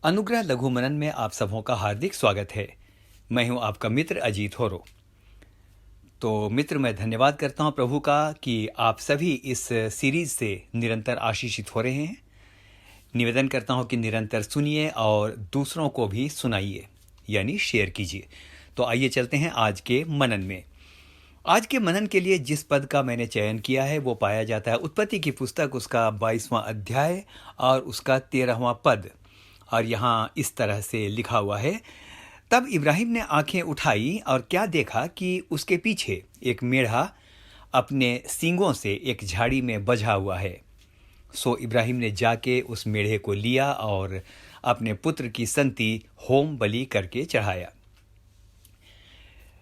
अनुग्रह लघु मनन में आप सबों का हार्दिक स्वागत है। मैं हूं आपका मित्र अजीत होरो। तो मित्र, मैं धन्यवाद करता हूं प्रभु का कि आप सभी इस सीरीज से निरंतर आशीषित हो रहे हैं। निवेदन करता हूं कि निरंतर सुनिए और दूसरों को भी सुनाइए, यानी शेयर कीजिए। तो आइए चलते हैं आज के मनन में। आज के मनन के लिए जिस पद का मैंने चयन किया है वो पाया जाता है उत्पत्ति की पुस्तक, उसका 22वां अध्याय और उसका 13वां पद। और यहाँ इस तरह से लिखा हुआ है, तब इब्राहिम ने आंखें उठाई और क्या देखा कि उसके पीछे एक मेढ़ा अपने सींगों से एक झाड़ी में बझा हुआ है। सो इब्राहिम ने जाके उस मेढ़े को लिया और अपने पुत्र की संति होम बलि करके चढ़ाया।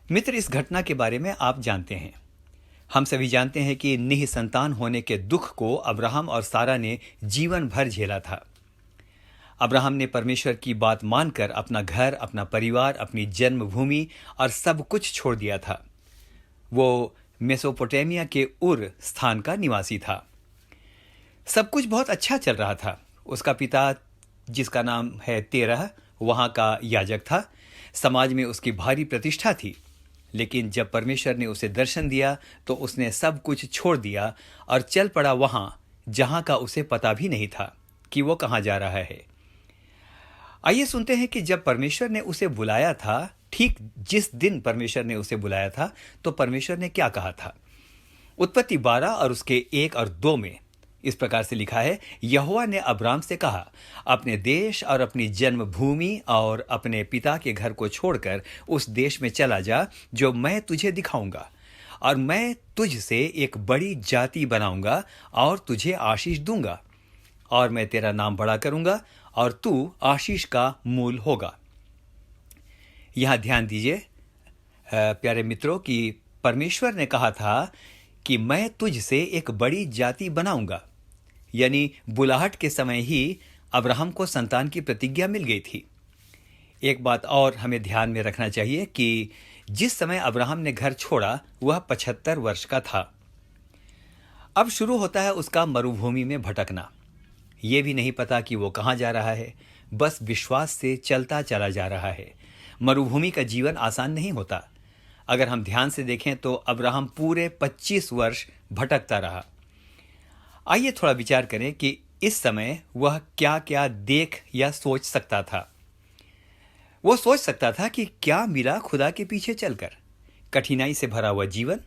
मित्र, इस घटना के बारे में आप जानते हैं। हम सभी जानते हैं कि निःसंतान होने के दुख को अब्राहम और सारा ने जीवन भर झेला था। अब्राहम ने परमेश्वर की बात मानकर अपना घर, अपना परिवार, अपनी जन्मभूमि और सब कुछ छोड़ दिया था। वो मेसोपोटामिया के उर स्थान का निवासी था। सब कुछ बहुत अच्छा चल रहा था। उसका पिता, जिसका नाम है तेरह, वहां का याजक था। समाज में उसकी भारी प्रतिष्ठा थी। लेकिन जब परमेश्वर ने उसे दर्शन दिया तो उसने सब कुछ छोड़ दिया और चल पड़ा वहां जहां का उसे पता भी नहीं था कि वो कहां जा रहा है। आइए सुनते हैं कि जब परमेश्वर ने उसे बुलाया था, ठीक जिस दिन परमेश्वर ने उसे बुलाया था, तो परमेश्वर ने क्या कहा था। उत्पत्ति 12 और उसके 1 और 2 में इस प्रकार से लिखा है, यहोवा ने अब्राम से कहा, अपने देश और अपनी जन्मभूमि और अपने पिता के घर को छोड़कर उस देश में चला जा जो मैं तुझे दिखाऊंगा, और मैं तुझसे एक बड़ी जाति बनाऊंगा और तुझे आशीष दूंगा, और मैं तेरा नाम बड़ा करूंगा और तू आशीष का मूल होगा। यहां ध्यान दीजिए प्यारे मित्रों कि परमेश्वर ने कहा था कि मैं तुझसे एक बड़ी जाति बनाऊंगा, यानी बुलाहट के समय ही अब्राहम को संतान की प्रतिज्ञा मिल गई थी। एक बात और हमें ध्यान में रखना चाहिए कि जिस समय अब्राहम ने घर छोड़ा वह 75 वर्ष का था। अब शुरू होता है उसका मरुभूमि में भटकना। ये भी नहीं पता कि वो कहाँ जा रहा है, बस विश्वास से चलता चला जा रहा है। मरुभूमि का जीवन आसान नहीं होता। अगर हम ध्यान से देखें तो अब्राहम पूरे 25 वर्ष भटकता रहा। आइए थोड़ा विचार करें कि इस समय वह क्या क्या देख या सोच सकता था। वो सोच सकता था कि क्या मिला खुदा के पीछे चलकर। कठिनाई से भरा हुआ जीवन,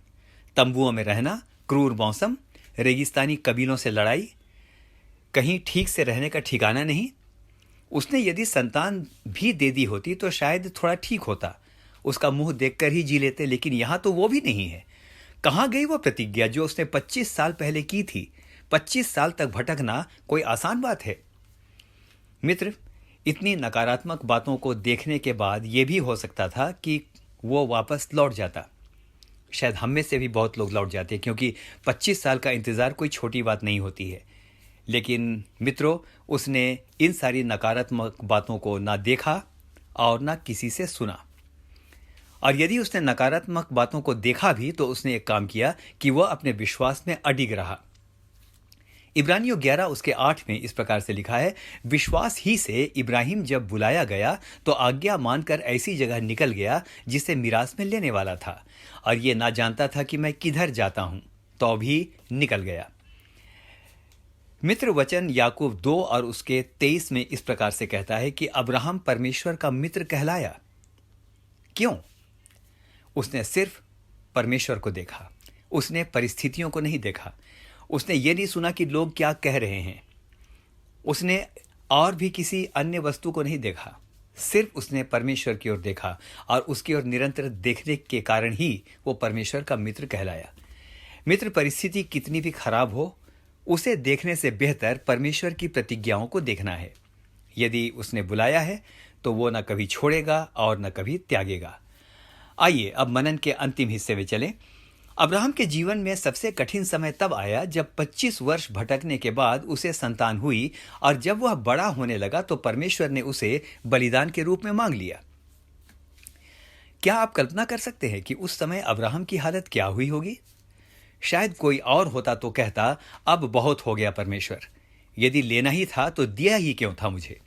तंबुओं में रहना, क्रूर मौसम, रेगिस्तानी कबीलों से लड़ाई, कहीं ठीक से रहने का ठिकाना नहीं। उसने यदि संतान भी दे दी होती तो शायद थोड़ा ठीक होता, उसका मुंह देखकर ही जी लेते। लेकिन यहां तो वो भी नहीं है। कहां गई वो प्रतिज्ञा जो उसने 25 साल पहले की थी। 25 साल तक भटकना कोई आसान बात है। मित्र, इतनी नकारात्मक बातों को देखने के बाद यह भी हो सकता था कि वो वापस लौट जाता। शायद हम में से भी बहुत लोग लौट जाते, क्योंकि 25 साल का इंतजार कोई छोटी बात नहीं होती है। लेकिन मित्रों, उसने इन सारी नकारात्मक बातों को ना देखा और ना किसी से सुना। और यदि उसने नकारात्मक बातों को देखा भी तो उसने एक काम किया कि वह अपने विश्वास में अडिग रहा। इब्रानियों 11 उसके 8 में इस प्रकार से लिखा है, विश्वास ही से इब्राहिम जब बुलाया गया तो आज्ञा मानकर ऐसी जगह निकल गया जिसे मिरास में लेने वाला था, और ये ना जानता था कि मैं किधर जाता हूं, तो भी निकल गया। मित्र, वचन याकूब 2 और उसके 23 में इस प्रकार से कहता है कि अब्राहम परमेश्वर का मित्र कहलाया। क्यों? उसने सिर्फ परमेश्वर को देखा। उसने परिस्थितियों को नहीं देखा। उसने ये नहीं सुना कि लोग क्या कह रहे हैं। उसने और भी किसी अन्य वस्तु को नहीं देखा। सिर्फ उसने परमेश्वर की ओर देखा, और उसकी ओर निरंतर देखने के कारण ही वो परमेश्वर का मित्र कहलाया। मित्र, परिस्थिति कितनी भी खराब हो, उसे देखने से बेहतर परमेश्वर की प्रतिज्ञाओं को देखना है। यदि उसने बुलाया है तो वो न कभी छोड़ेगा और न कभी त्यागेगा। आइए अब मनन के अंतिम हिस्से में चलें। अब्राहम के जीवन में सबसे कठिन समय तब आया जब 25 वर्ष भटकने के बाद उसे संतान हुई, और जब वह बड़ा होने लगा तो परमेश्वर ने उसे बलिदान के रूप में मांग लिया। क्या आप कल्पना कर सकते हैं कि उस समय अब्राहम की हालत क्या हुई होगी? शायद कोई और होता तो कहता, अब बहुत हो गया परमेश्वर, यदि लेना ही था तो दिया ही क्यों था मुझे।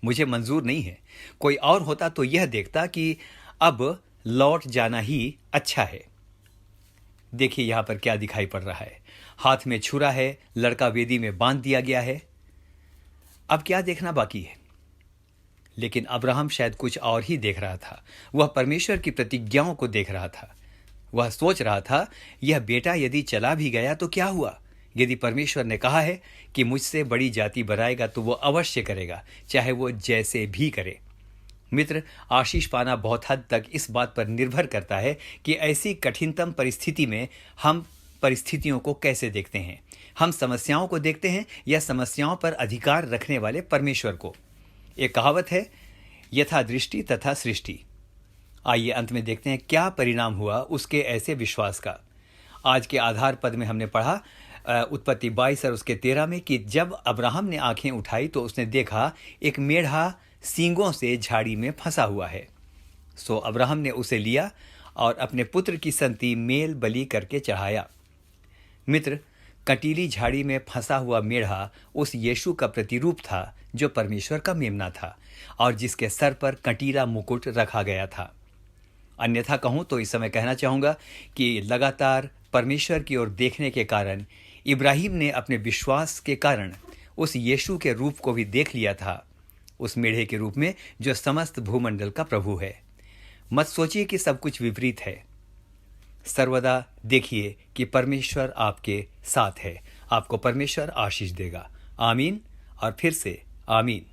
मुझे मंजूर नहीं है। कोई और होता तो यह देखता कि अब लौट जाना ही अच्छा है। देखिए यहां पर क्या दिखाई पड़ रहा है। हाथ में छुरा है, लड़का वेदी में बांध दिया गया है। अब क्या देखना बाकी है? लेकिन अब्राहम शायद कुछ और ही देख रहा था। वह परमेश्वर की प्रतिज्ञाओं को देख रहा था। वह सोच रहा था, यह बेटा यदि चला भी गया तो क्या हुआ? यदि परमेश्वर ने कहा है कि मुझसे बड़ी जाति बनाएगा तो वो अवश्य करेगा, चाहे वो जैसे भी करे। मित्र, आशीष पाना बहुत हद तक इस बात पर निर्भर करता है कि ऐसी कठिनतम परिस्थिति में हम परिस्थितियों को कैसे देखते हैं। हम समस्याओं को देखते हैं या समस्याओं पर अधिकार रखने वाले परमेश्वर को। एक कहावत है, यथा दृष्टि तथा सृष्टि। आइए अंत में देखते हैं क्या परिणाम हुआ उसके ऐसे विश्वास का। आज के आधार पद में हमने पढ़ा उत्पत्ति 22 और उसके 13 में कि जब अब्राहम ने आंखें उठाई तो उसने देखा एक मेढ़ा सींगों से झाड़ी में फंसा हुआ है। सो अब्राहम ने उसे लिया और अपने पुत्र की संति मेल बलि करके चढ़ाया। मित्र, कटीली झाड़ी में फंसा हुआ मेढ़ा उस यीशु का प्रतिरूप था जो परमेश्वर का मेमना था और जिसके सर पर कटीला मुकुट रखा गया था। अन्यथा कहूं तो इस समय कहना चाहूंगा कि लगातार परमेश्वर की ओर देखने के कारण इब्राहिम ने अपने विश्वास के कारण उस यीशु के रूप को भी देख लिया था, उस मेढ़े के रूप में जो समस्त भूमंडल का प्रभु है। मत सोचिए कि सब कुछ विपरीत है। सर्वदा देखिए कि परमेश्वर आपके साथ है। आपको परमेश्वर आशीष देगा। आमीन और फिर से आमीन।